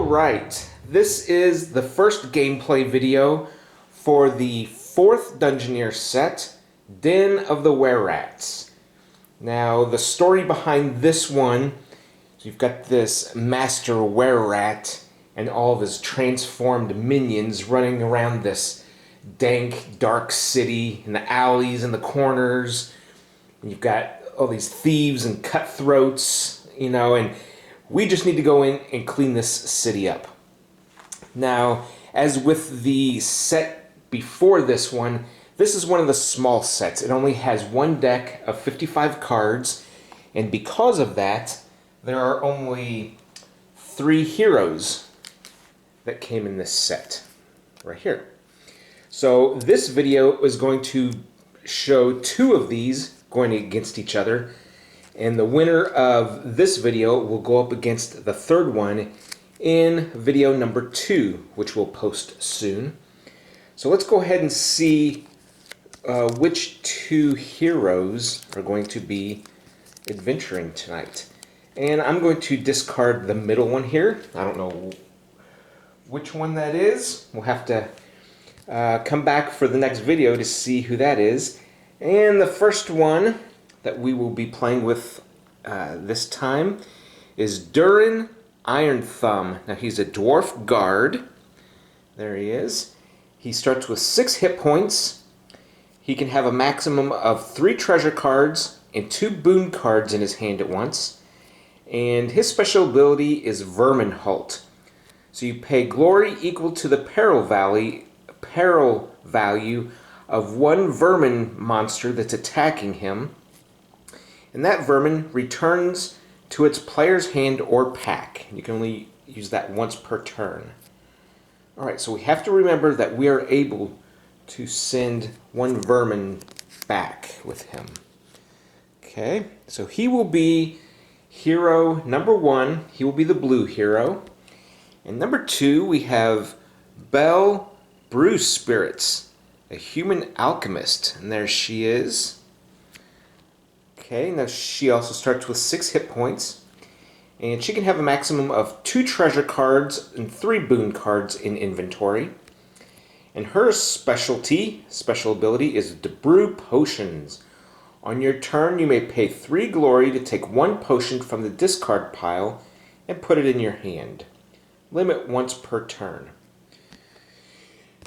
Alright, this is the first gameplay video for the 4th Dungeoneer set, Den of the Wererats. Now, the story behind this one, you've got this Master Wererat and all of his transformed minions running around this dank, dark city in the alleys and the corners. And you've got all these thieves and cutthroats, and we just need to go in and clean this city up. Now, as with the set before this one, this is one of the small sets. It only has one deck of 55 cards, and because of that, there are only 3 heroes that came in this set, right here. So this video is going to show 2 of these going against each other, and the winner of this video will go up against the 3rd one in video number 2, which we'll post soon. So let's go ahead and see which 2 heroes are going to be adventuring tonight. And I'm going to discard the middle one here. I don't know which one that is. We'll have to come back for the next video to see who that is. And the first one that we will be playing with this time is Durin Iron Thumb. Now he's a Dwarf Guard. There he is. He starts with 6 hit points. He can have a maximum of 3 treasure cards and 2 boon cards in his hand at once. And his special ability is Vermin Halt. So you pay glory equal to the peril value of 1 vermin monster that's attacking him. And that vermin returns to its player's hand or pack. You can only use that once per turn. Alright, so we have to remember that we are able to send 1 vermin back with him. Okay, so he will be hero number 1. He will be the blue hero. And number 2, we have Belle Bruce Spirits, a Human Alchemist. And there she is. Okay, now she also starts with 6 hit points. And she can have a maximum of 2 treasure cards and 3 boon cards in inventory. And her special ability is to brew potions. On your turn, you may pay 3 glory to take 1 potion from the discard pile and put it in your hand. Limit once per turn.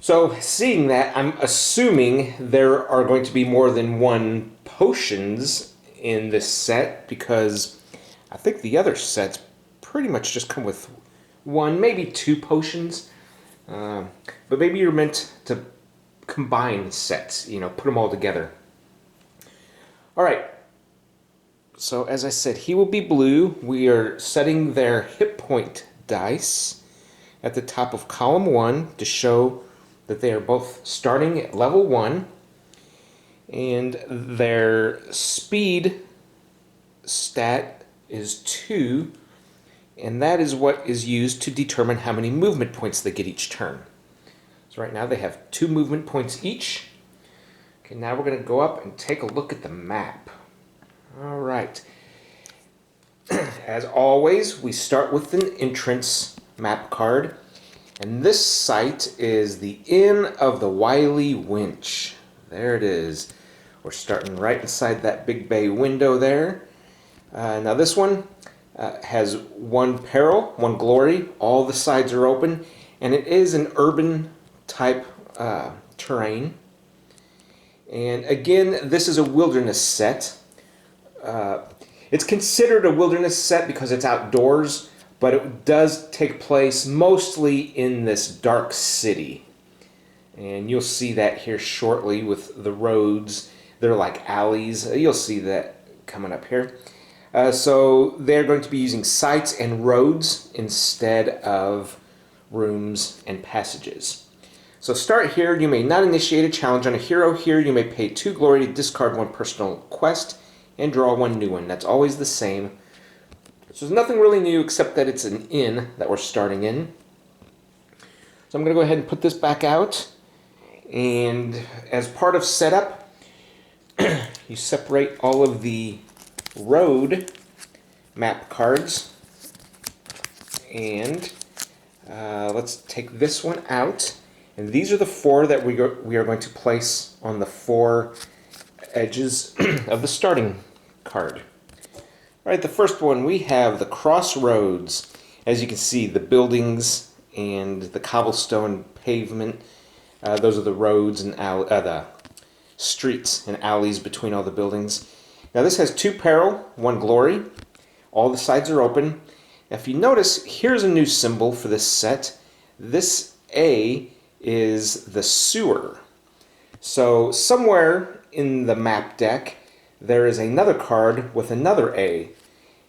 So, seeing that, I'm assuming there are going to be more than 1 potions in this set, because I think the other sets pretty much just come with 1, maybe 2 potions. But maybe you're meant to combine sets, put them all together. Alright, so as I said, he will be blue. We are setting their hit point dice at the top of column 1 to show that they are both starting at level 1. And their speed stat is 2, and that is what is used to determine how many movement points they get each turn. So right now they have 2 movement points each. Okay, now we're going to go up and take a look at the map. Alright. As always, we start with an entrance map card. And this site is the Inn of the Wily Winch. There it is. We're starting right inside that big bay window there. Now this one has 1 peril, 1 glory. All the sides are open. And it is an urban type terrain. And again, this is a wilderness set. It's considered a wilderness set because it's outdoors, but it does take place mostly in this dark city. And you'll see that here shortly with the roads. They're like alleys. You'll see that coming up here. So they're going to be using sites and roads instead of rooms and passages. So start here. You may not initiate a challenge on a hero here. You may pay 2 glory to discard 1 personal quest and draw 1 new one. That's always the same. So there's nothing really new except that it's an inn that we're starting in. So I'm going to go ahead and put this back out. And as part of setup, you separate all of the road map cards, and Let's take this one out. And these are the four that we are going to place on the four edges of the starting card. All right, the first one, we have the crossroads. As you can see, the buildings and the cobblestone pavement, those are the roads and the streets and alleys between all the buildings. Now this has 2 peril, 1 glory. All the sides are open. Now, if you notice, here's a new symbol for this set. This A is the sewer. So somewhere in the map deck, there is another card with another A.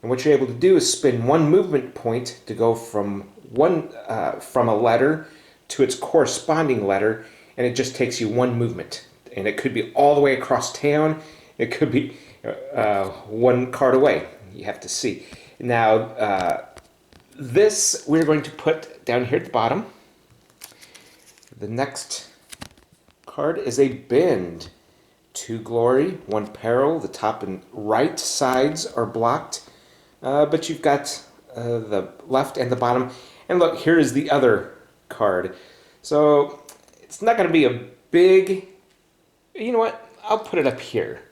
And what you're able to do is spend 1 movement point to go from a letter to its corresponding letter, and it just takes you 1 movement. And it could be all the way across town. It could be 1 card away. You have to see. Now, this we're going to put down here at the bottom. The next card is a bend. 2 glory, 1 peril. The top and right sides are blocked, but you've got the left and the bottom. And look, here is the other card. So it's not going to be a big... You know what? I'll put it up here.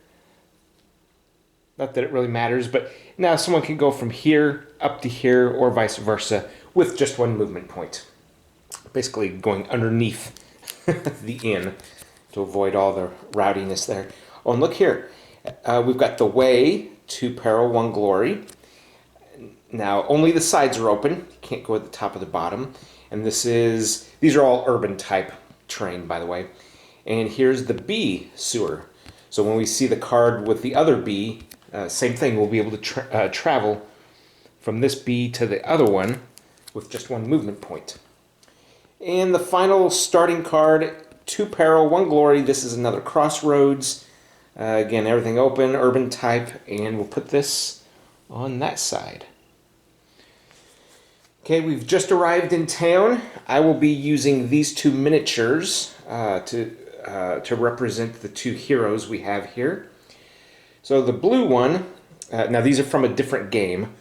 Not that it really matters, but now someone can go from here up to here or vice versa with just 1 movement point. Basically going underneath the inn to avoid all the rowdiness there. Oh, and look here. We've got the way, 2 peril, 1 glory. Now, only the sides are open. You can't go at the top or the bottom. And these are all urban type terrain, by the way. And here's the B sewer. So when we see the card with the other B, same thing, we'll be able to travel from this B to the other one with just 1 movement point. And the final starting card, 2 peril, 1 glory. This is another crossroads. Again, everything open, urban type, and we'll put this on that side. Okay, we've just arrived in town. I will be using these 2 miniatures to represent the 2 heroes we have here. So the blue one, now these are from a different game,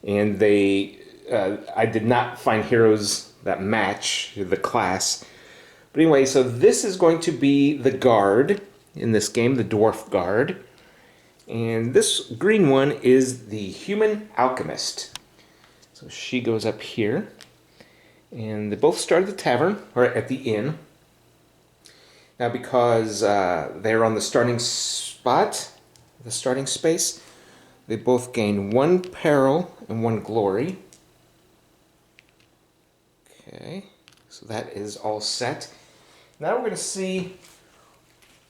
and I did not find heroes that match the class. But anyway, so this is going to be the guard in this game, the Dwarf Guard. And this green one is the Human Alchemist. So she goes up here. And they both start at the tavern, or at the inn. Now because they're on the starting spot, the starting space, they both gain 1 peril and 1 glory. Okay, so that is all set. Now we're going to see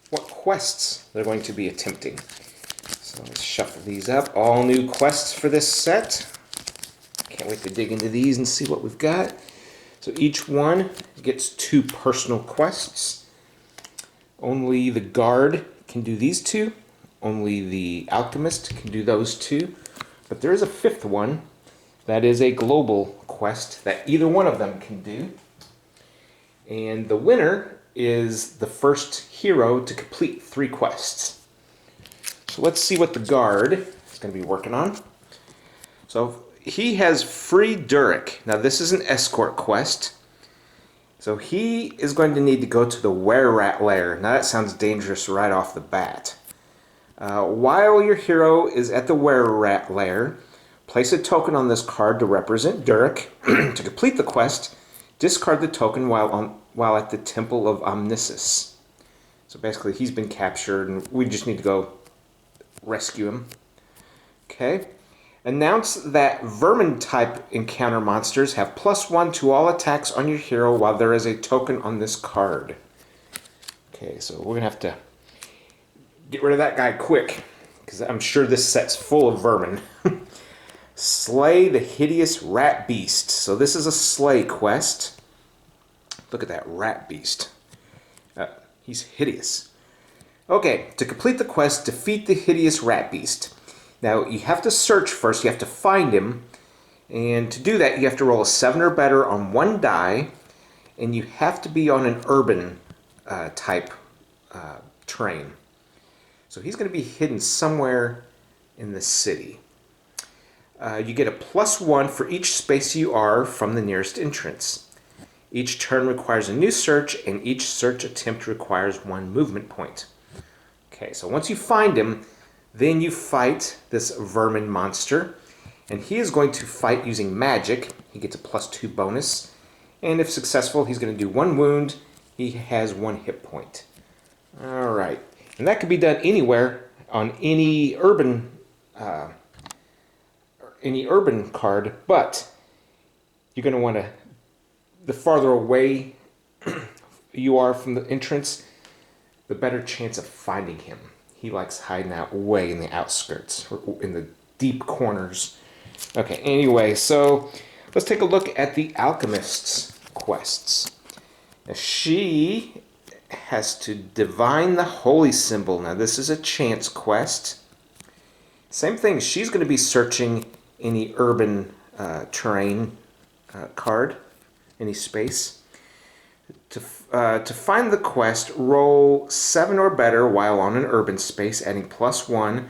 what quests they're going to be attempting. So let's shuffle these up. All new quests for this set. Can't wait to dig into these and see what we've got. So each one gets 2 personal quests. Only the guard can do these 2. Only the alchemist can do those 2. But there is a 5th one that is a global quest that either one of them can do. And the winner is the first hero to complete 3 quests. So let's see what the guard is going to be working on. So he has free Durek. Now this is an escort quest. So he is going to need to go to the Wererat lair. Now that sounds dangerous right off the bat. While your hero is at the Wererat lair, place a token on this card to represent Durek. To complete the quest, discard the token while at the Temple of Omnissus. So basically he's been captured and we just need to go rescue him. Okay. Announce that vermin-type encounter monsters have +1 to all attacks on your hero while there is a token on this card. Okay, so we're going to have to get rid of that guy quick, because I'm sure this set's full of vermin. Slay the hideous rat beast. So this is a slay quest. Look at that rat beast. He's hideous. Okay, to complete the quest, defeat the hideous rat beast. Now, you have to search first, you have to find him, and to do that, you have to roll a 7 or better on 1 die, and you have to be on an urban type terrain. So he's going to be hidden somewhere in the city. you get a +1 for each space you are from the nearest entrance. Each turn requires a new search, and each search attempt requires 1 movement point. Okay, so once you find him, then you fight this vermin monster, and he is going to fight using magic. He gets a +2 bonus, and if successful, he's going to do 1 wound. He has 1 hit point. All right, and that can be done anywhere on any urban card, but you're going to want to, the farther away you are from the entrance, the better chance of finding him. He likes hiding out way in the outskirts, or in the deep corners. Okay, anyway, so let's take a look at the Alchemist's quests. Now, she has to divine the holy symbol. Now, this is a chance quest. Same thing, she's going to be searching any urban terrain card, any space. To find the quest, roll 7 or better while on an urban space, adding +1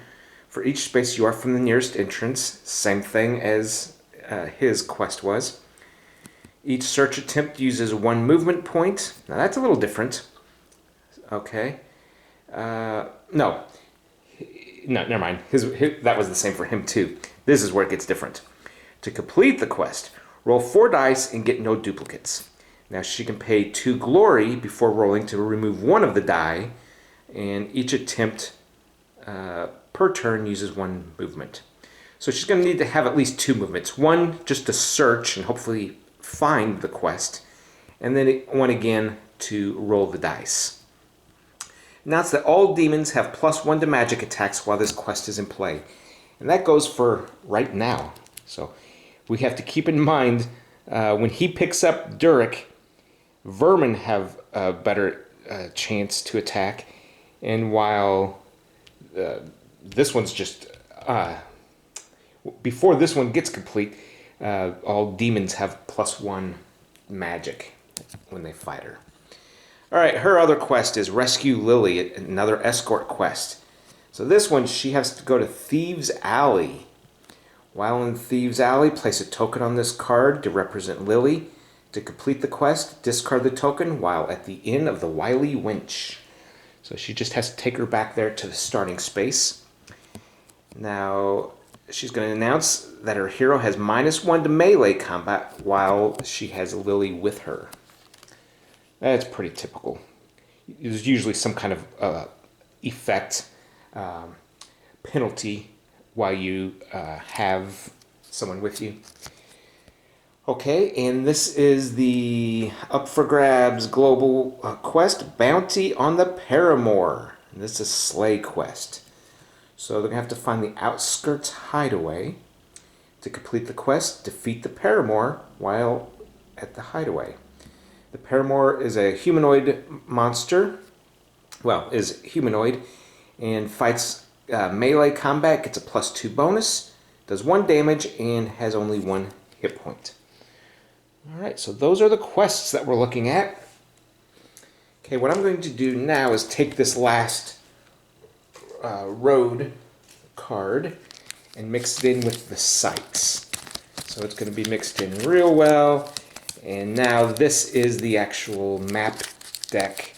for each space you are from the nearest entrance. Same thing as his quest was. Each search attempt uses 1 movement point. Now that's a little different. Okay. No, never mind. That was the same for him too. This is where it gets different. To complete the quest, roll 4 dice and get no duplicates. Now she can pay 2 glory before rolling to remove 1 of the die, and each attempt per turn uses 1 movement. So she's going to need to have at least 2 movements. 1 just to search and hopefully find the quest, and then 1 again to roll the dice. Note that all demons have +1 to magic attacks while this quest is in play. And that goes for right now. So we have to keep in mind when he picks up Durik, vermin have a better chance to attack. And while this one's just... before this one gets complete, all demons have +1 magic when they fight her. Alright, her other quest is Rescue Lily, another escort quest. So this one, she has to go to Thieves' Alley. While in Thieves' Alley, place a token on this card to represent Lily. To complete the quest, discard the token while at the Inn of the Wily Wench. So she just has to take her back there to the starting space. Now, she's going to announce that her hero has -1 to melee combat while she has Lily with her. That's pretty typical. There's usually some kind of effect, penalty, while you have someone with you. Okay, and this is the Up for Grabs Global Quest, Bounty on the Paramour. And this is a Slay quest. So they're going to have to find the Outskirts Hideaway. To complete the quest, defeat the Paramour while at the Hideaway. The Paramour is a humanoid monster, well, is humanoid, and fights melee combat, gets a +2 bonus, does 1 damage, and has only 1 hit point. Alright, so those are the quests that we're looking at. Okay, what I'm going to do now is take this last road card and mix it in with the sights. So it's going to be mixed in real well. And now this is the actual map deck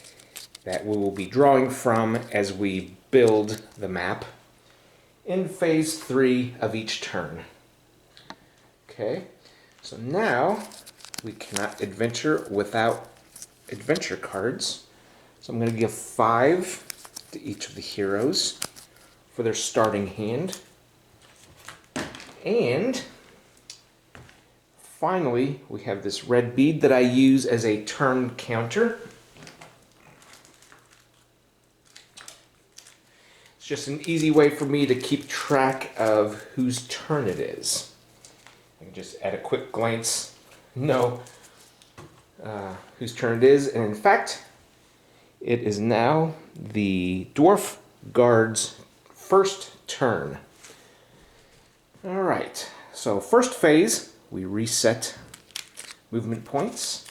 that we will be drawing from as we build the map in phase 3 of each turn. Okay, so now we cannot adventure without adventure cards. So I'm going to give 5 to each of the heroes for their starting hand. And finally, we have this red bead that I use as a turn counter. It's just an easy way for me to keep track of whose turn it is. I can just at a quick glance know whose turn it is. And in fact, it is now the Dwarf Guard's first turn. All right, so first phase, we reset movement points.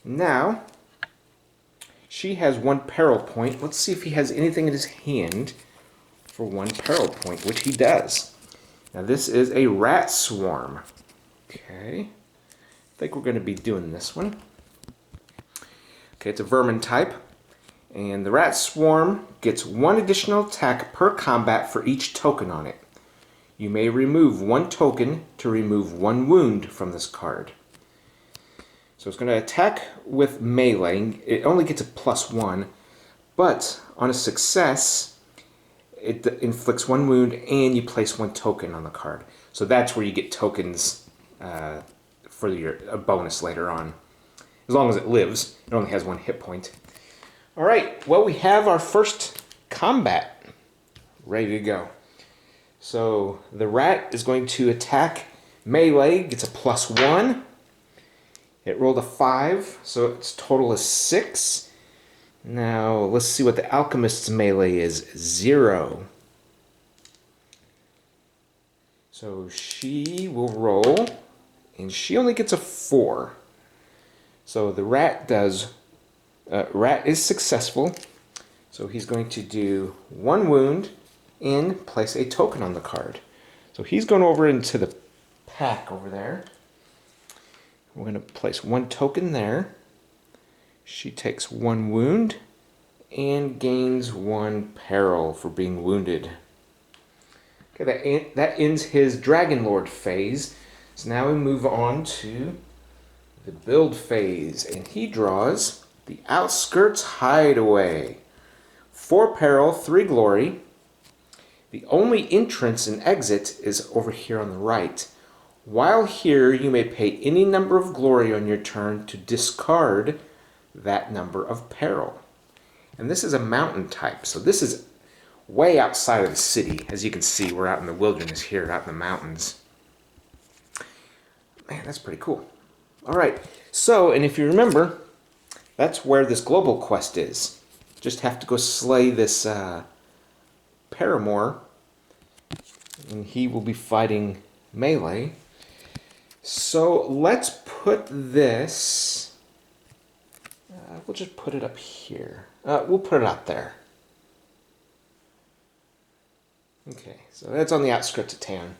Now, she has 1 peril point. Let's see if he has anything in his hand for 1 peril point, which he does. Now this is a rat swarm. Okay, I think we're going to be doing this one. Okay, it's a vermin type. And the rat swarm gets 1 additional attack per combat for each token on it. You may remove 1 token to remove 1 wound from this card. So it's going to attack with melee. It only gets a +1, but on a success, it inflicts 1 wound and you place 1 token on the card. So that's where you get tokens for a bonus later on. As long as it lives, it only has 1 hit point. All right, well, we have our first combat ready to go. So the rat is going to attack melee, gets a +1. It rolled a 5, so its total is 6. Now, let's see what the alchemist's melee is. 0. So she will roll, and she only gets a 4. So the rat is successful. So he's going to do 1 wound and place a token on the card. So he's going over into the pack over there. We're going to place 1 token there. She takes 1 wound and gains 1 peril for being wounded. Okay, that ends his Dragon Lord phase. So now we move on to the build phase, and he draws the Outskirts Hideaway. 4 peril, 3 glory. The only entrance and exit is over here on the right. While here, you may pay any number of glory on your turn to discard that number of peril. And this is a mountain type, so this is way outside of the city. As you can see, we're out in the wilderness here, out in the mountains. Man, that's pretty cool. All right, so, and if you remember, that's where this global quest is. Just have to go slay this paramour, and he will be fighting melee. So let's put this, we'll just put it up here. We'll put it out there. Okay, so that's on the outskirts of town.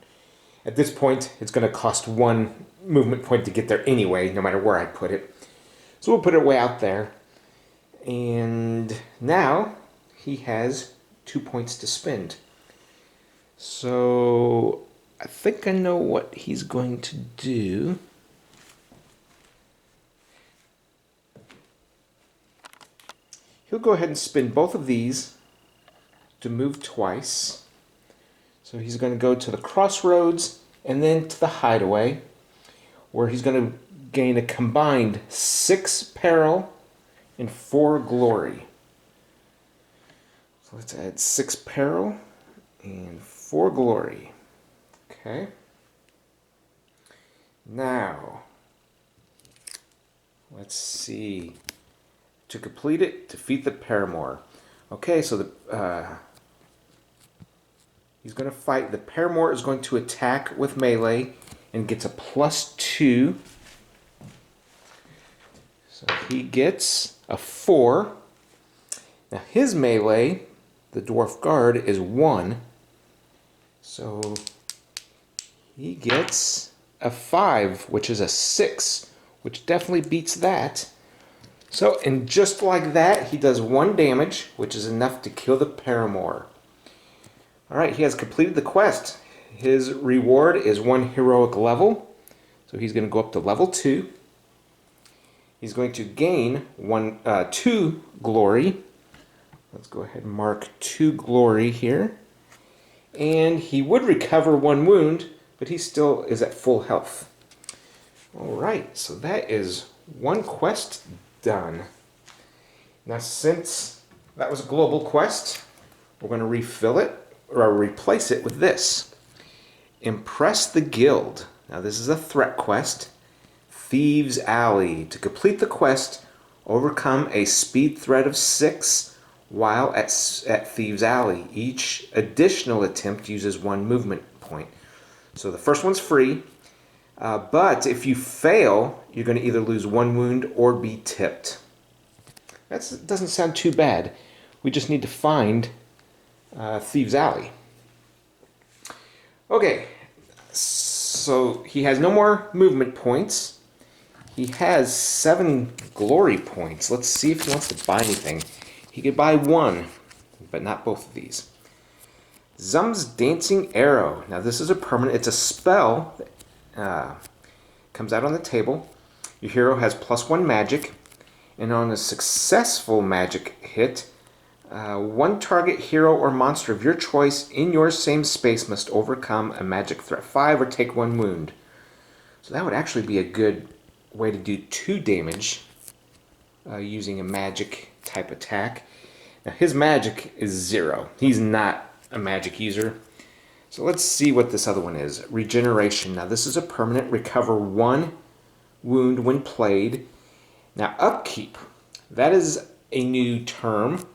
At this point, it's going to cost 1 movement point to get there anyway, no matter where I put it. So we'll put it way out there. And now he has 2 points to spend. So I think I know what he's going to do. He'll go ahead and spend both of these to move twice. So he's going to go to the crossroads and then to the hideaway, where he's going to gain a combined 6 peril and 4 glory. So let's add 6 peril and 4 glory. Okay. Now, let's see. To complete it, defeat the paramour. Okay, so he's going to fight. The paramour is going to attack with melee and gets a +2. So he gets a 4. Now his melee, the Dwarf Guard, is 1. So he gets a 5, which is a 6, which definitely beats that. So, and just like that, he does 1 damage, which is enough to kill the paramour. Alright, he has completed the quest. His reward is 1 heroic level. So he's going to go up to level 2. He's going to gain 2 glory. Let's go ahead and mark 2 glory here. And he would recover 1 wound, but he still is at full health. Alright, so that is 1 quest done. Now, since that was a global quest, we're going to refill it, or replace it with this. Impress the Guild. Now, this is a threat quest. Thieves' Alley. To complete the quest, overcome a speed threat of 6 while at Thieves' Alley. Each additional attempt uses 1 movement point. So the first one's free, but if you fail, you're going to either lose 1 wound or be tipped. That doesn't sound too bad. We just need to find Thieves' Alley. Okay, So he has no more movement points. He has 7 glory points. Let's see if he wants to buy anything. He could buy 1, but not both of these. Zum's Dancing Arrow. Now this is a permanent. It's a spell. Comes out on the table. Your hero has +1 magic. And on a successful magic hit, one target hero or monster of your choice in your same space must overcome a magic threat 5 or take 1 wound. So that would actually be a good way to do 2 damage using a magic type attack. Now his magic is 0. He's not a magic user. So let's see what this other one is. Regeneration. Now this is a permanent. Recover 1 wound when played. Now upkeep. That is a new term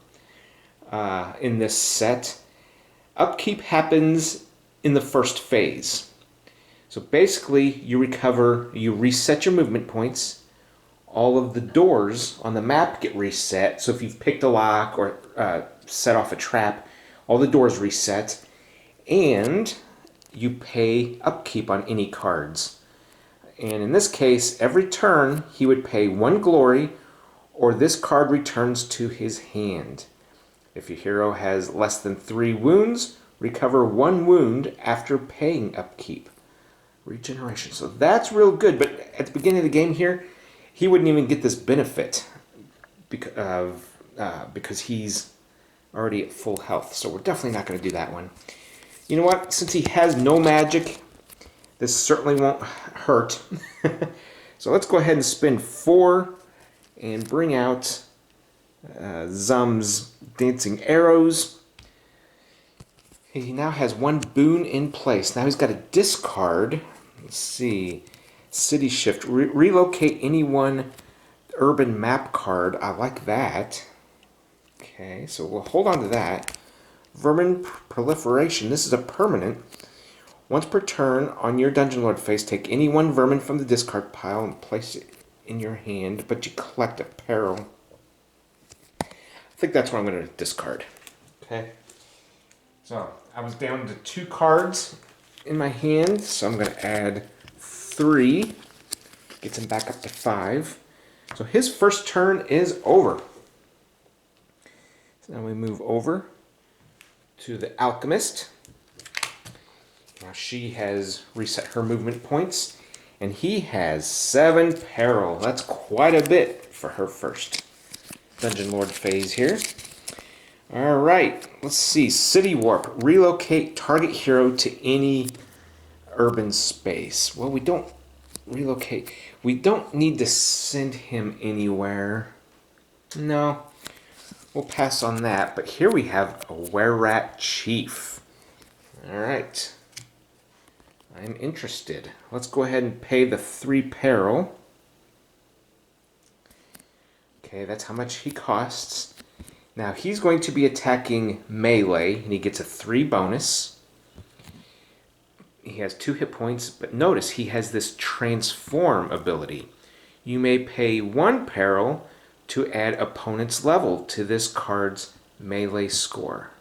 in this set. Upkeep happens in the first phase. So basically you reset your movement points. All of the doors on the map get reset. So if you've picked a lock or set off a trap, all the doors reset. And you pay upkeep on any cards. And in this case, every turn he would pay 1 glory, or this card returns to his hand. If your hero has less than 3 wounds, recover 1 wound after paying upkeep. Regeneration. So that's real good, but at the beginning of the game here, he wouldn't even get this benefit because he's already at full health. So we're definitely not going to do that one. You know what? Since he has no magic, this certainly won't hurt. So let's go ahead and spend 4 and bring out Zum's Dancing Arrows. He now has 1 boon in place. Now he's got a discard. Let's see. City Shift. Relocate any one urban map card. I like that. Okay, so we'll hold on to that. Vermin Proliferation. This is a permanent. Once per turn, on your Dungeon Lord phase, take any 1 vermin from the discard pile and place it in your hand, but you collect a peril. I think that's what I'm going to discard. Okay. So, I was down to 2 cards in my hand, so I'm going to add 3. Gets him back up to 5. So his first turn is over. So now we move over to the Alchemist. Now she has reset her movement points, and he has 7 peril. That's quite a bit for her first Dungeon Lord phase here. Alright, let's see. City Warp. Relocate target hero to any urban space. Well, we don't relocate. We don't need to send him anywhere. No, we'll pass on that. But here we have a Wererat Chief. Alright. I'm interested. Let's go ahead and pay the 3 peril. Okay, that's how much he costs. Now he's going to be attacking melee, and he gets a 3 bonus. He has 2 hit points, but notice he has this transform ability. You may pay 1 peril to add opponent's level to this card's melee score.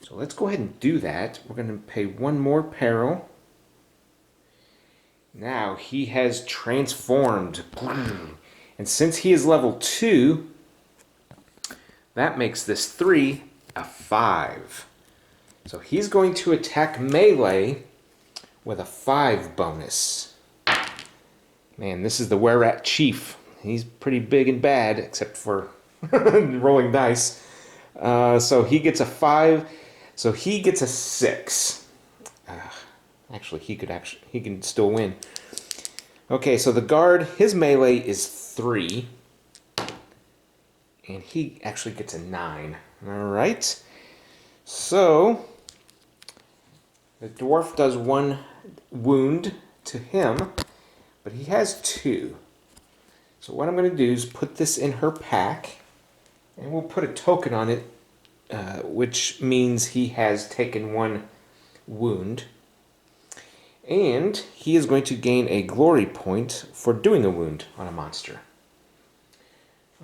So let's go ahead and do that. We're going to pay 1 more peril. Now he has transformed. And since he is level 2, that makes this 3 a 5. So he's going to attack melee with a 5 bonus. Man, this is the Wererat Chief. He's pretty big and bad, except for rolling dice. So he gets a 5. So he gets a 6. Actually, he can still win. Okay, so the guard, his melee is 3. And he actually gets a 9. Alright. So, the dwarf does 1 wound to him, but he has 2. So what I'm going to do is put this in her pack, and we'll put a token on it, which means he has taken 1 wound. And he is going to gain a glory point for doing a wound on a monster.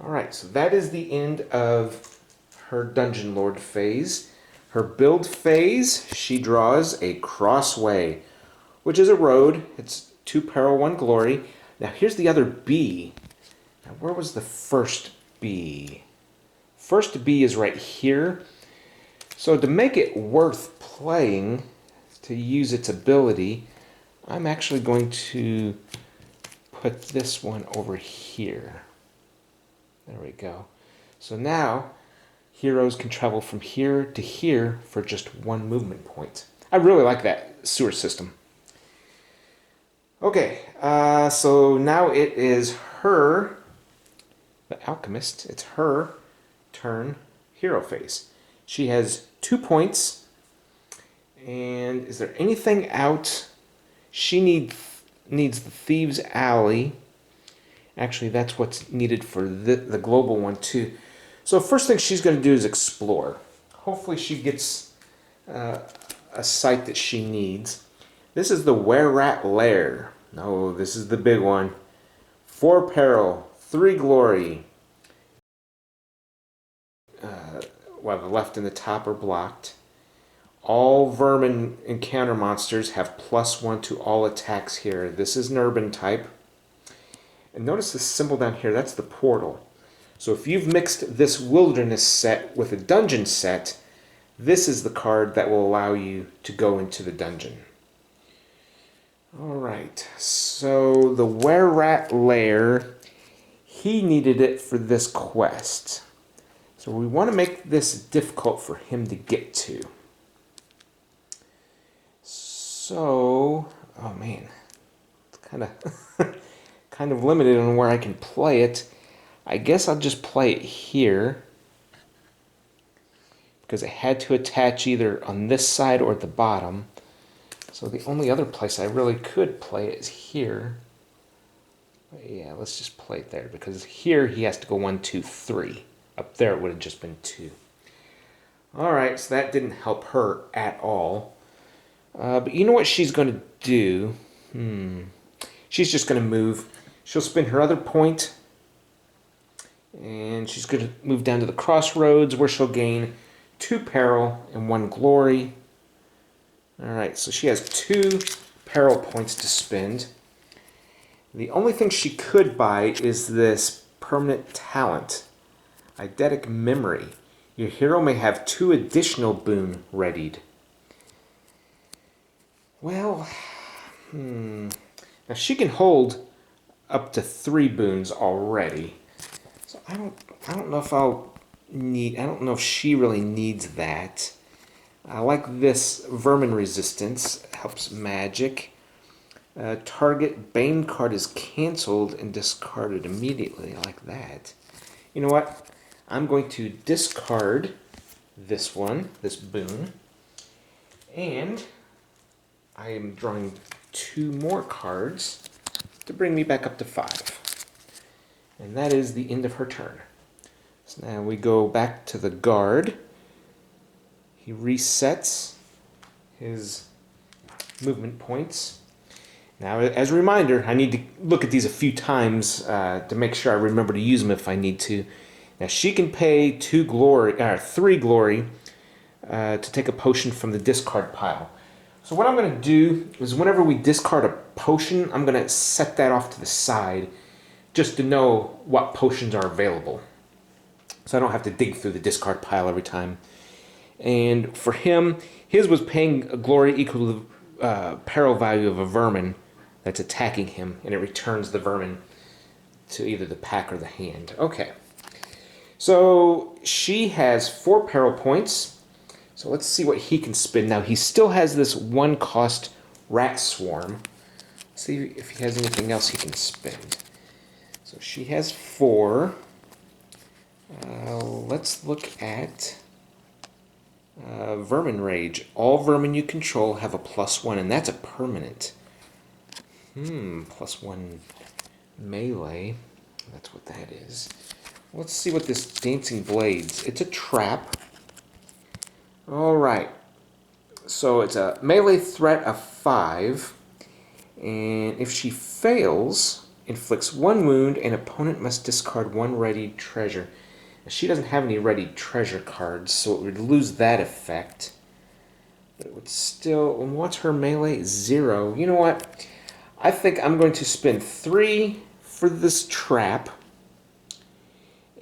Alright, so that is the end of her Dungeon Lord phase. Her build phase, she draws a Crossway. which is a road. It's 2 peril, 1 glory. Now here's the other B. Now where was the first B? First B is right here. So to make it worth playing, to use its ability, I'm actually going to put this one over here. There we go. So now heroes can travel from here to here for just 1 movement point. I really like that sewer system. Okay, so now it is her, the alchemist, it's her turn hero phase. She has 2 points. And is there anything out? She needs the Thieves' Alley. Actually, that's what's needed for the global one too. So first thing she's going to do is explore. Hopefully she gets a site that she needs. This is the Wererat Lair. No, this is the big one. 4 peril, 3 glory. While the left and the top are blocked. All vermin encounter monsters have +1 to all attacks here. This is an urban type. And notice this symbol down here, that's the portal. So if you've mixed this wilderness set with a dungeon set, this is the card that will allow you to go into the dungeon. Alright, so the Wererat Lair, he needed it for this quest. So we want to make this difficult for him to get to. So, oh man, it's kind of limited on where I can play it. I guess I'll just play it here because it had to attach either on this side or the bottom. So the only other place I really could play it is here. But yeah, let's just play it there because here he has to go 1, 2, 3. Up there it would have just been 2. Alright, so that didn't help her at all. But you know what she's going to do? She's just going to move. She'll spend her other point. And she's going to move down to the crossroads where she'll gain 2 peril and 1 glory. Alright, so she has 2 peril points to spend. The only thing she could buy is this permanent talent. Eidetic Memory. Your hero may have 2 additional boon readied. Well, now she can hold up to 3 boons already. So I don't know if I don't know if she really needs that. I like this vermin resistance. It helps magic. Target Bane card is canceled and discarded immediately. I like that. You know what? I'm going to discard this one, this boon, and I am drawing 2 more cards to bring me back up to 5. And that is the end of her turn. So now we go back to the guard. He resets his movement points. Now, as a reminder, I need to look at these a few times to make sure I remember to use them if I need to. Now, she can pay 3 glory to take a potion from the discard pile. So what I'm going to do is whenever we discard a potion, I'm going to set that off to the side just to know what potions are available. So I don't have to dig through the discard pile every time. And for him, his was paying a glory equal to the peril value of a vermin that's attacking him, and it returns the vermin to either the pack or the hand. Okay. So she has 4 peril points. So let's see what he can spend. Now he still has this 1 cost rat swarm. Let's see if he has anything else he can spend. So she has 4. Let's look at Vermin Rage. All vermin you control have a +1, and that's a permanent. +1 melee. That's what that is. Let's see what this Dancing Blades. It's a trap. Alright. So it's a melee threat of 5. And if she fails, inflicts 1 wound, and opponent must discard 1 ready treasure. Now, she doesn't have any ready treasure cards, so it would lose that effect. It would still... What's her melee? 0. You know what? I think I'm going to spend 3 for this trap.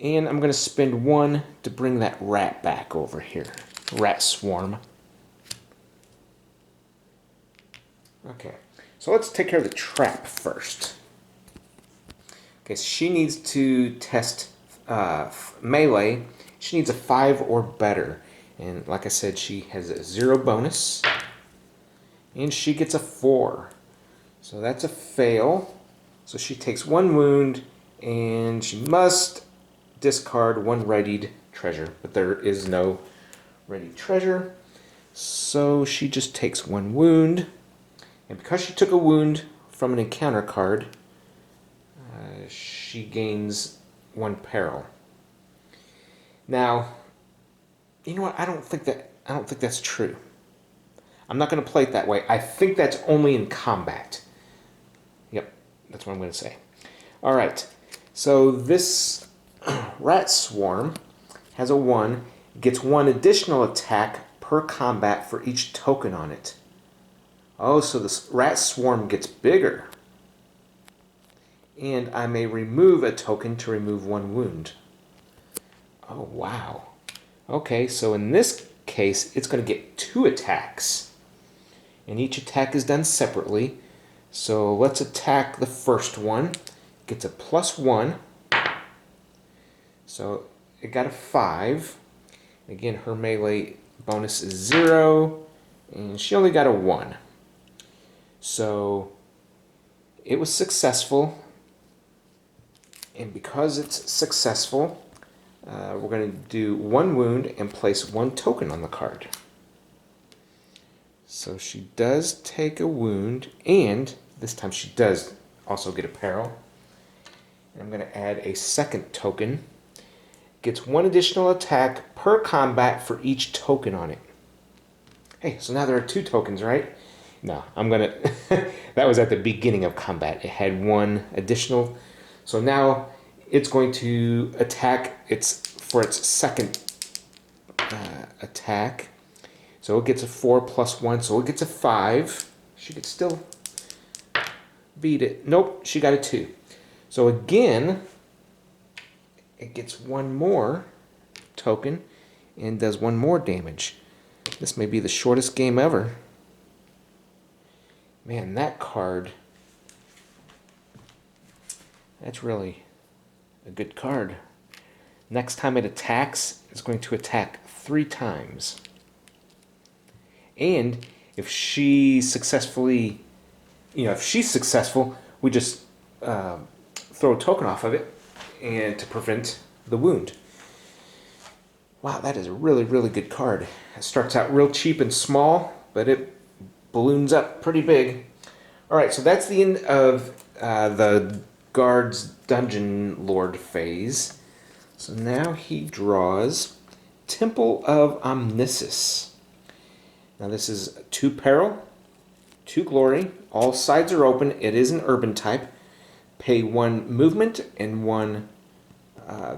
And I'm going to spend 1 to bring that rat back over here. Rat swarm. Okay, so let's take care of the trap first. Okay, so she needs to test melee. She needs a 5 or better. And like I said, she has a 0 bonus. And she gets a 4. So that's a fail. So she takes 1 wound, and she must discard 1 readied treasure. But there is no ready treasure. So she just takes 1 wound. And because she took a wound from an encounter card, she gains 1 peril. Now, you know what? I don't think that's true. I'm not going to play it that way. I think that's only in combat. Yep, that's what I'm going to say. All right. So this rat swarm has a 1, gets 1 additional attack per combat for each token on it. Oh, so this rat swarm gets bigger. And I may remove a token to remove 1 wound. Oh, wow. Okay, so in this case, it's going to get 2 attacks. And each attack is done separately. So let's attack the first one. Gets a +1. So it got a 5. Again, her melee bonus is 0. And she only got a 1. So it was successful, and because it's successful, we're going to do 1 wound and place 1 token on the card. So she does take a wound, and this time she does also get a peril. And I'm going to add a 2nd token. Gets 1 additional attack per combat for each token on it. Hey, so now there are 2 tokens, right? No, I'm going to... That was at the beginning of combat. It had 1 additional. So now it's going to attack for its 2nd attack. So it gets a 4 + 1. So it gets a 5. She could still beat it. Nope, she got a 2. So again, it gets 1 more token and does 1 more damage. This may be the shortest game ever. Man, that card, that's really a good card. Next time it attacks, it's going to attack 3 times. And if she's successful, we just throw a token off of it and to prevent the wound. Wow, that is a really, really good card. It starts out real cheap and small, but it balloons up pretty big. Alright, so that's the end of the guard's dungeon lord phase. So now he draws Temple of Omnissus. Now this is 2 peril, 2 glory, all sides are open, it is an urban type. Pay 1 movement and 1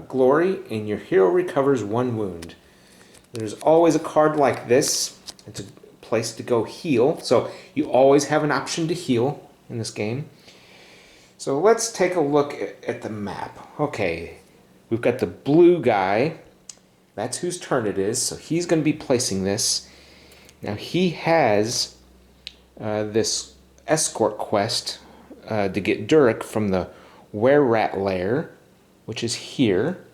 glory, and your hero recovers 1 wound. There's always a card like this. It's a place to go heal, so you always have an option to heal in this game. So let's take a look at the map. Okay, we've got the blue guy. That's whose turn it is, so he's going to be placing this. Now he has this escort quest to get Durek from the Wererat lair, which is here,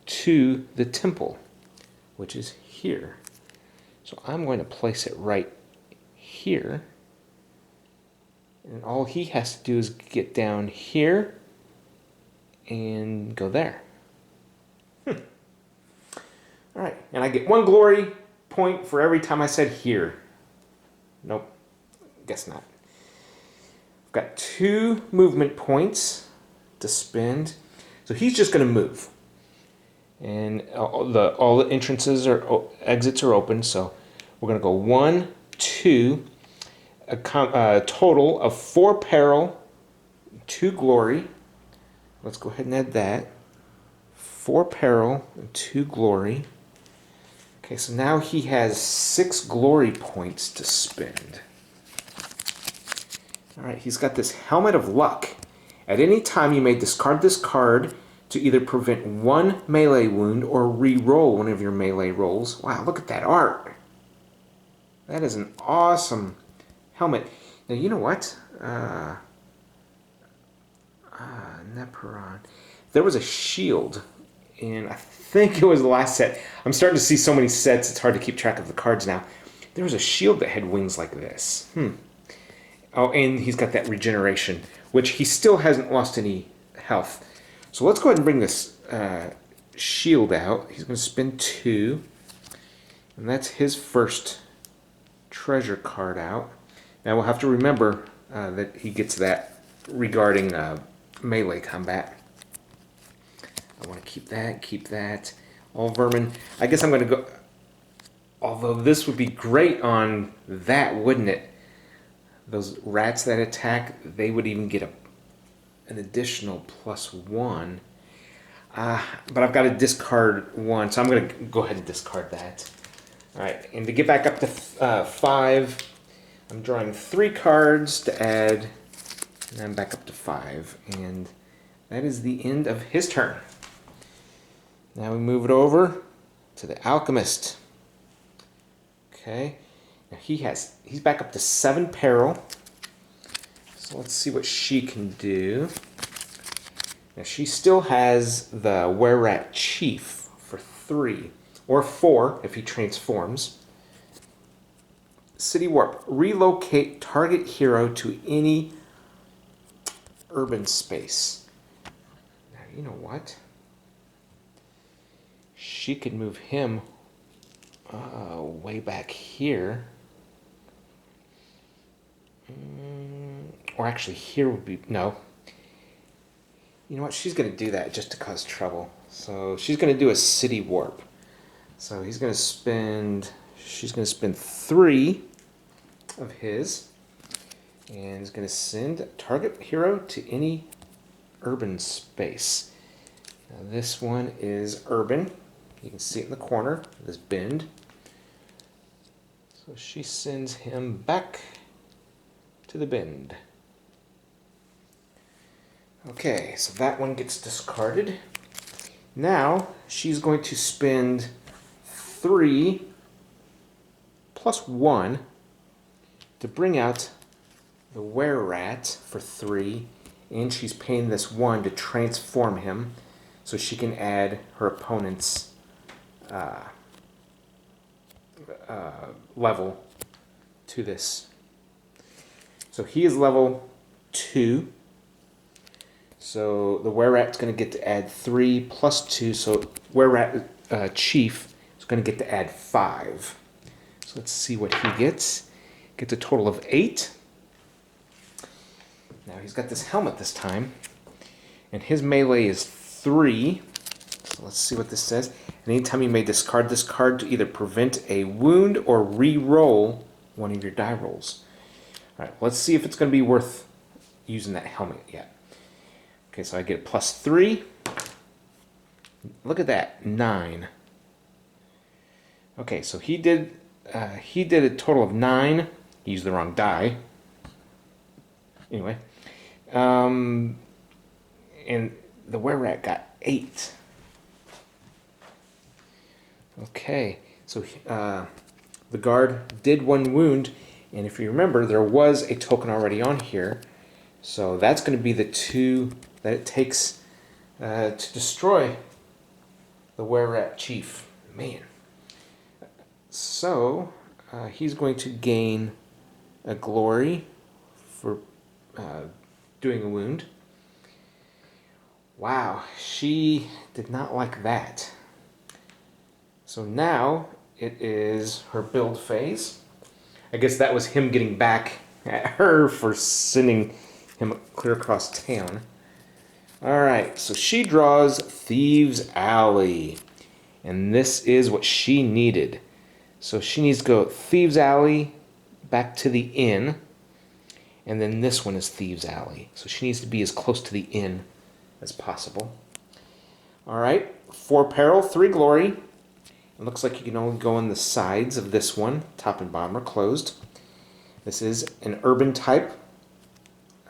to the temple, which is here. So I'm going to place it right here. And all he has to do is get down here and go there. Alright, and I get 1 glory point for every time I said here. Nope, guess not. I've got 2 movement points to spend. So he's just going to move. And all the entrances or exits are open, so we're going to go 1, 2, a total of 4 peril, 2 glory. Let's go ahead and add that. 4 peril and 2 glory. Okay, so now he has 6 glory points to spend. Alright, he's got this Helmet of Luck. At any time you may discard this card to either prevent 1 melee wound or re-roll one of your melee rolls. Wow, look at that art. That is an awesome helmet. Now, you know what? Neperon. There was a shield, and I think it was the last set. I'm starting to see so many sets, it's hard to keep track of the cards now. There was a shield that had wings like this. Oh, and he's got that regeneration, which he still hasn't lost any health. So let's go ahead and bring this shield out. He's going to spend 2, and that's his first treasure card out. Now we'll have to remember that he gets that regarding melee combat. I want to keep that. All vermin. I guess I'm going to go... Although this would be great on that, wouldn't it? Those rats that attack, they would even get an additional +1. But I've got to discard 1, so I'm going to go ahead and discard that. Alright, and to get back up to 5, I'm drawing 3 cards to add, and I'm back up to 5. And that is the end of his turn. Now we move it over to the Alchemist. Okay, now he's back up to 7 peril. So let's see what she can do. Now she still has the Wererat Chief for 3, or 4 if he transforms. City Warp. Relocate target hero to any urban space. Now, you know what? She could move him way back here. Or actually here would be... No. You know what? She's going to do that just to cause trouble. So she's going to do a City Warp. So he's going to spend... She's going to spend 3 of his. And he's going to send target hero to any urban space. Now this one is urban. You can see it in the corner, this bend. So she sends him back to the bend. Okay, so that one gets discarded. Now she's going to spend 3 plus 1 to bring out the Wererat for 3, and she's paying this 1 to transform him so she can add her opponent's level to this. So he is level 2. So the Wererat's going to get to add 3 plus 2. So Wererat Chief is going to get to add 5. So let's see what he gets. Gets a total of 8. Now he's got this helmet this time. And his melee is 3. So let's see what this says. And anytime you may discard this card to either prevent a wound or re-roll one of your die rolls. Alright, let's see if it's going to be worth using that helmet yet. Okay, so I get a +3. Look at that, 9. Okay, so he did a total of 9. He used the wrong die. Anyway, and the Wererat got 8. Okay, so the guard did 1 wound, and if you remember, there was a token already on here, so that's going to be the 2 that it takes to destroy the Wererat Chief. Man. So he's going to gain a glory for doing a wound. Wow, she did not like that. So now it is her build phase. I guess that was him getting back at her for sending him clear across town. Alright, so she draws Thieves' Alley. And this is what she needed. So she needs to go Thieves' Alley back to the inn. And then this one is Thieves' Alley. So she needs to be as close to the inn as possible. Alright, 4 peril, 3 glory. It looks like you can only go on the sides of this one. Top and bottom are closed. This is an urban type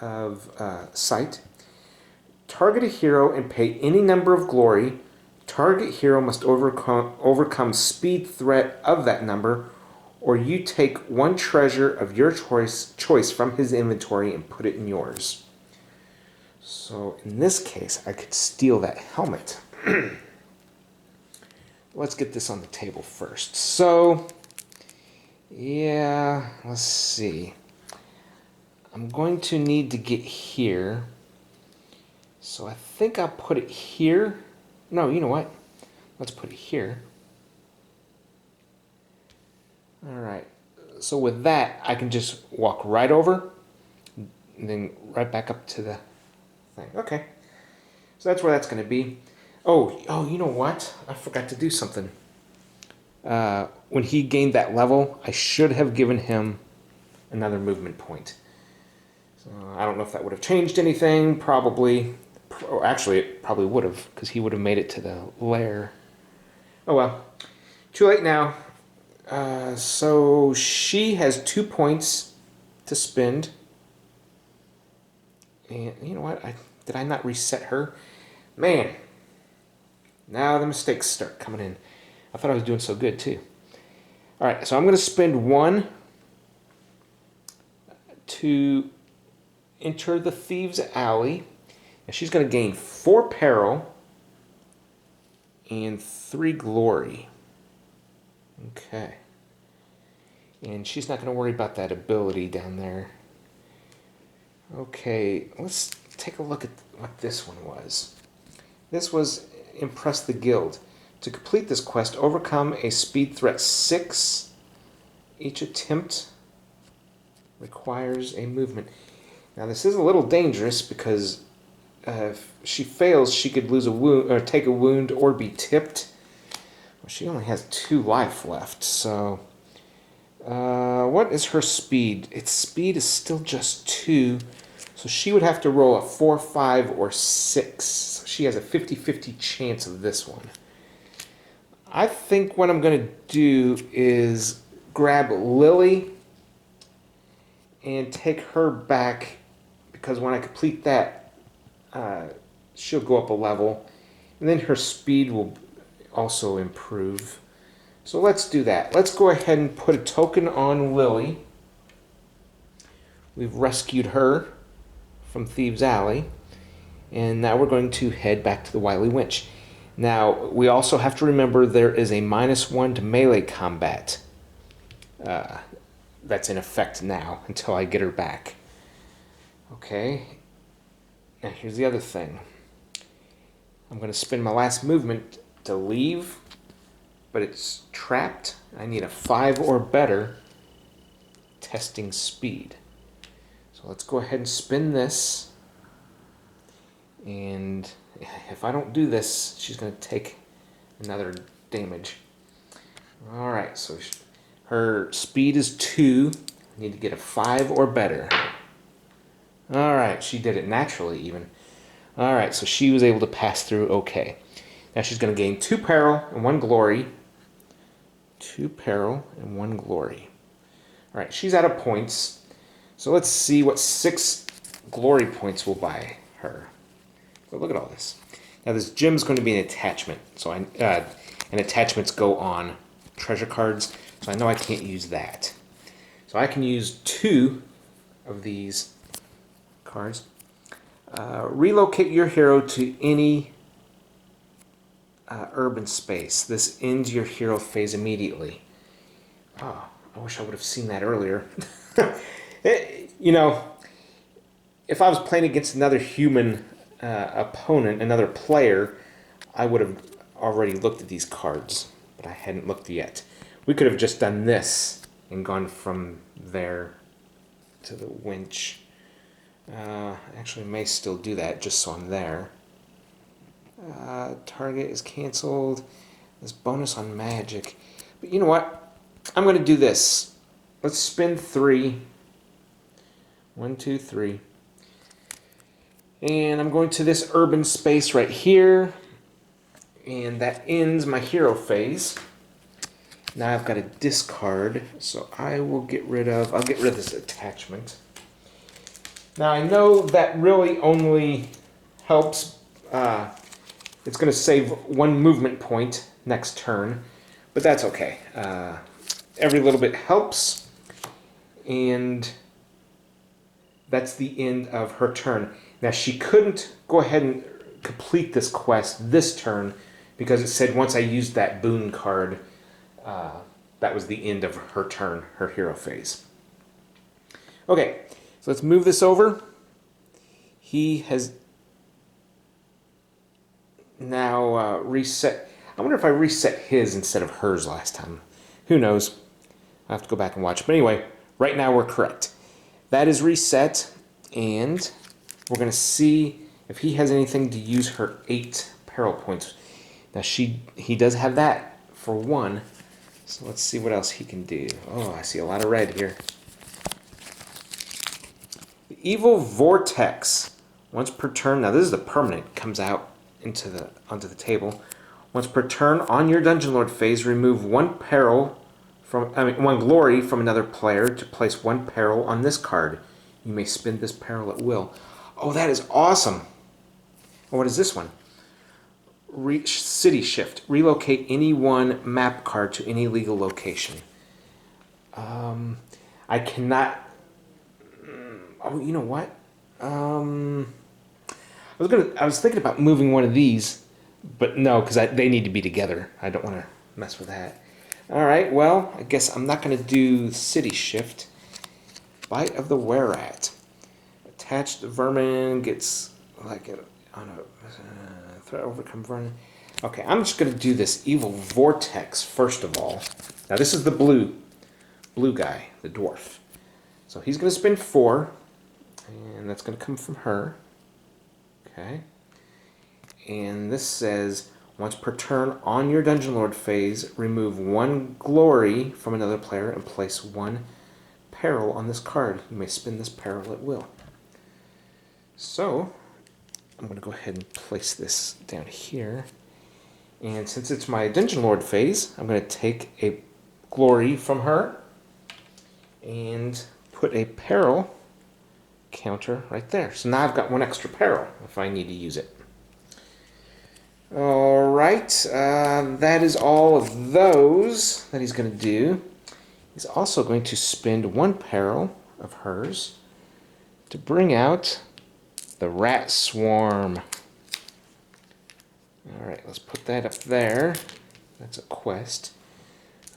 of site. Target a hero and pay any number of glory. Target hero must overcome speed threat of that number, or you take one treasure of your choice from his inventory and put it in yours. So in this case, I could steal that helmet. Let's get this on the table first. So, yeah, let's see. I'm going to need to get here. So I think I'll put it here. No, you know what? Let's put it here. All right. So with that, I can just walk right over and then right back up to the thing. Okay. So that's where that's going to be. Oh, you know what? I forgot to do something. When he gained that level, I should have given him another movement point. So I don't know if that would have changed anything. Probably. Or actually, it probably would have, because he would have made it to the lair. Oh well. Too late now. So she has 2 points to spend. And you know what? Did I not reset her? Man. Now the mistakes start coming in. I thought I was doing so good too. Alright, so I'm going to spend 1 to enter the Thieves' Alley. And she's going to gain 4 peril and 3 glory. Okay. And she's not going to worry about that ability down there. Okay, let's take a look at what this one was. This was Impress the Guild. To complete this quest, overcome a speed threat 6. Each attempt requires a movement. Now this is a little dangerous because if she fails, she could lose a wound, or take a wound, or be tipped. Well, she only has 2 life left, so what is her speed? Its speed is still just 2, so she would have to roll a 4, 5, or 6. So she has a 50-50 chance of this one. I think what I'm going to do is grab Lily and take her back, because when I complete that, she'll go up a level, and then her speed will also improve. So let's do that. Let's go ahead and put a token on Lily. We've rescued her from Thieves' Alley, and now we're going to head back to the Wily Winch. Now, we also have to remember there is a -1 to melee combat that's in effect now until I get her back. Okay. Now, here's the other thing. I'm going to spend my last movement to leave, but it's trapped. I need a 5 or better testing speed. So let's go ahead and spin this. And if I don't do this, she's going to take another damage. Alright, so her speed is 2. I need to get a 5 or better. Alright, she did it naturally even. Alright, so she was able to pass through okay. Now she's going to gain 2 peril and 1 glory. 2 peril and 1 glory. Alright, she's out of points. So let's see what 6 glory points will buy her. But look at all this. Now this gem is going to be an attachment. So and attachments go on treasure cards. So I know I can't use that. So I can use 2 of these cards. Relocate your hero to any urban space. This ends your hero phase immediately. Oh, I wish I would have seen that earlier. You know, if I was playing against another human opponent, another player, I would have already looked at these cards, but I hadn't looked yet. We could have just done this and gone from there to the winch. Actually, may still do that just so I'm there. Target is canceled. This bonus on magic. But you know what? I'm going to do this. Let's spin 3. 1, 2, 3. And I'm going to this urban space right here. And that ends my hero phase. Now I've got a discard, so I'll get rid of this attachment. Now I know that really only helps, it's going to save 1 movement point next turn, but that's okay. Every little bit helps, and that's the end of her turn. Now she couldn't go ahead and complete this quest this turn because it said once I used that boon card, that was the end of her turn, her hero phase. Okay, so let's move this over. He has now reset. I wonder if I reset his instead of hers last time. Who knows? I'll have to go back and watch. But anyway, right now we're correct. That is reset, and we're going to see if he has anything to use her 8 peril points. Now he does have that for 1. So let's see what else he can do. Oh, I see a lot of red here. The Evil Vortex. Once per turn, now this is the permanent, comes out onto the table. Once per turn, on your Dungeon Lord phase, remove 1 glory from another player to place 1 peril on this card. You may spend this peril at will. Oh, that is awesome. Oh, what is this one? City Shift. Relocate any 1 map card to any legal location. I cannot... Oh, you know what? I was thinking about moving one of these, but no, because they need to be together. I don't want to mess with that. All right, well, I guess I'm not going to do City Shift. Bite of the Wererat. Attached vermin gets like on a threat overcome vermin. Okay, I'm just going to do this Evil Vortex first of all. Now this is the blue guy, the dwarf. So he's going to spend 4, and that's going to come from her. Okay. And this says, once per turn on your Dungeon Lord phase, remove 1 glory from another player and place 1 peril on this card. You may spend this peril at will. So, I'm going to go ahead and place this down here. And since it's my Dungeon Lord phase, I'm going to take a glory from her and put a peril counter right there. So now I've got 1 extra peril if I need to use it. Alright, that is all of those that he's going to do. He's also going to spend 1 peril of hers to bring out the Rat Swarm. Alright, let's put that up there. That's a quest.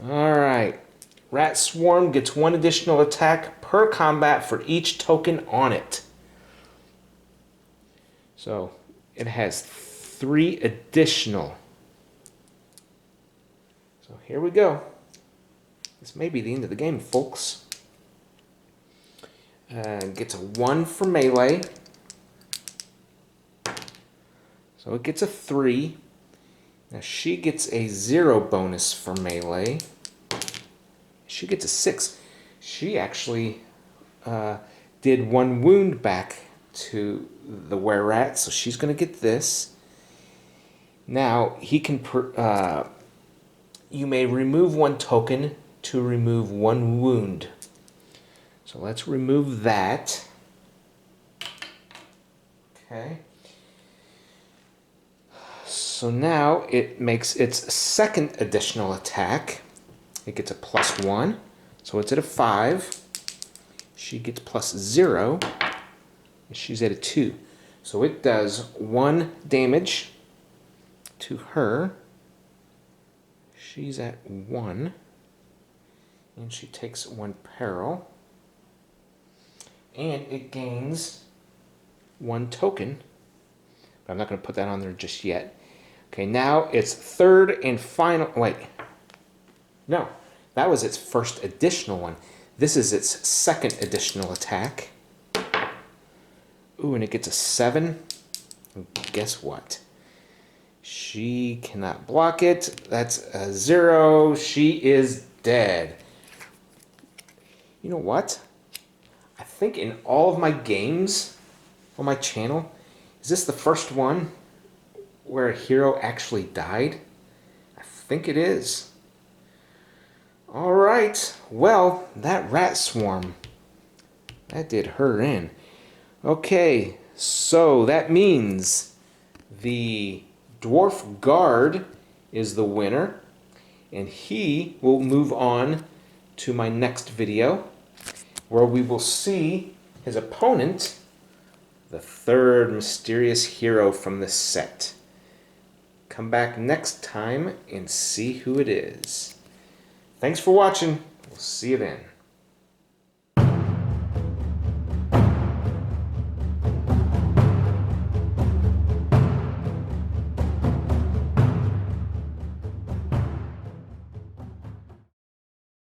Alright, Rat Swarm gets 1 additional attack per combat for each token on it. So, it has 3 additional. So here we go. This may be the end of the game, folks. Gets a 1 for melee. So it gets a 3. Now she gets a 0 bonus for melee. She gets a 6. She actually did 1 wound back to the Wererats, so she's going to get this. Now, he can you may remove 1 token to remove 1 wound. So let's remove that. Okay. So now it makes its 2nd additional attack. It gets a +1, so it's at a 5. She gets +0, and she's at a 2. So it does 1 damage to her. She's at 1, and she takes 1 peril, and it gains 1 token, but I'm not going to put that on there just yet. Okay, now it's 3rd and final. Wait, no, that was its 1st additional one. This is its 2nd additional attack. Ooh, and it gets a 7. And guess what? She cannot block it. That's a 0. She is dead. You know what? I think in all of my games on my channel, is this the first one where a hero actually died? I think it is. right. Well, that rat swarm, that did her in. Okay, so that means the Dwarf Guard is the winner, and he will move on to my next video, where we will see his opponent, the third mysterious hero from the set. Come back next time and see who it is. Thanks for watching. We'll see you then.